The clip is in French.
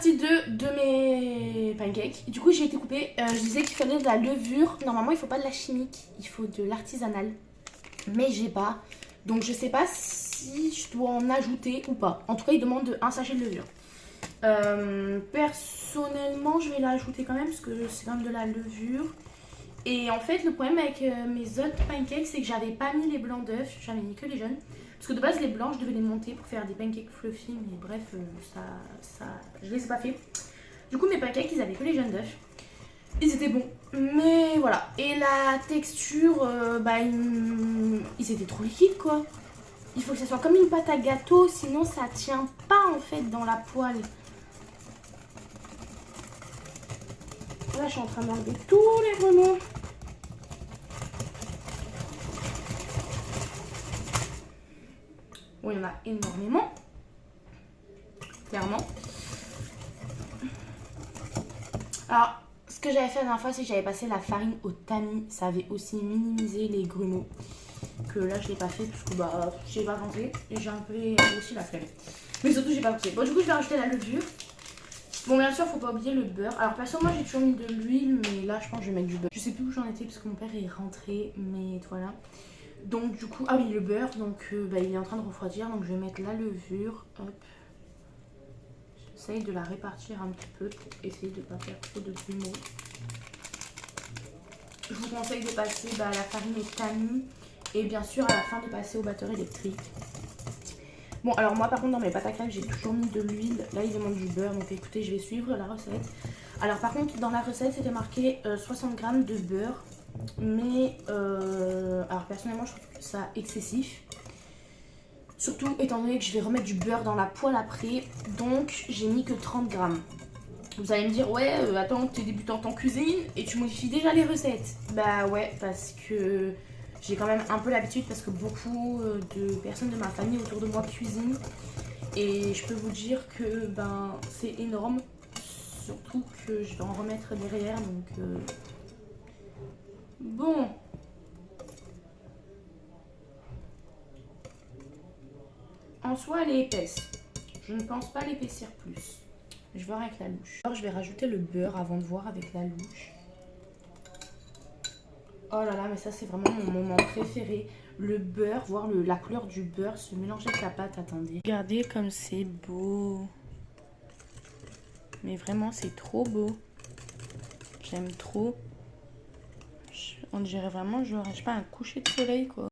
partie 2 de mes pancakes. Du coup, j'ai été coupée. Je disais qu'il fallait de la levure. Normalement, il faut pas de la chimique, il faut de l'artisanal. Mais j'ai pas. Donc, je sais pas si je dois en ajouter ou pas. En tout cas, il demande un sachet de levure. Personnellement, je vais l'ajouter quand même parce que c'est quand même de la levure. Et en fait, le problème avec mes autres pancakes, c'est que j'avais pas mis les blancs d'œufs, j'avais mis que les jaunes. Parce que de base, les blancs, je devais les monter pour faire des pancakes fluffy, mais bref, je les ai pas fait. Du coup, mes pancakes, ils avaient que les jaunes d'œufs. Ils étaient bons, mais voilà. Et la texture, ils étaient trop liquides, quoi. Il faut que ça soit comme une pâte à gâteau, sinon ça tient pas en fait dans la poêle. Là, je suis en train d'enlever tous les remous. Bon, il y en a énormément. Clairement. Alors, ce que j'avais fait la dernière fois, c'est que j'avais passé la farine au tamis. Ça avait aussi minimisé les grumeaux. Que là, je l'ai pas fait parce que j'ai pas pensé. Et j'ai un peu aussi la flemme. Mais surtout, j'ai pas pensé. Bon, du coup, je vais rajouter la levure. Bon, bien sûr, faut pas oublier le beurre. Alors, perso, moi, j'ai toujours mis de l'huile, mais là, je pense que je vais mettre du beurre. Je sais plus où j'en étais parce que mon père est rentré, mais voilà. Donc, du coup, ah oui, le beurre, donc il est en train de refroidir. Donc, je vais mettre la levure. Hop. J'essaye de la répartir un petit peu pour essayer de ne pas faire trop de grumeaux. Je vous conseille de passer la farine au tamis et bien sûr à la fin de passer au batteur électrique. Bon, alors moi par contre dans mes pâtes à crème j'ai toujours mis de l'huile. Là il demande du beurre, donc écoutez, je vais suivre la recette. Alors par contre dans la recette c'était marqué 60 g de beurre. Mais alors personnellement je trouve ça excessif. Surtout étant donné que je vais remettre du beurre dans la poêle après. Donc j'ai mis que 30 g. Vous allez me dire, ouais, attends, t'es débutante en cuisine et tu modifies déjà les recettes. Bah ouais, parce que j'ai quand même un peu l'habitude parce que beaucoup de personnes de ma famille autour de moi cuisinent. Et je peux vous dire que c'est énorme. Surtout que je vais en remettre derrière, donc bon. En soi, elle est épaisse. Je ne pense pas l'épaissir plus. Je vais voir avec la louche. Alors, je vais rajouter le beurre avant de voir avec la louche. Oh là là, mais ça, c'est vraiment mon moment préféré. Le beurre, voir la couleur du beurre se mélanger avec la pâte. Attendez. Regardez comme c'est beau. Mais vraiment, c'est trop beau. J'aime trop. On dirait vraiment, genre, je sais pas, un coucher de soleil, quoi.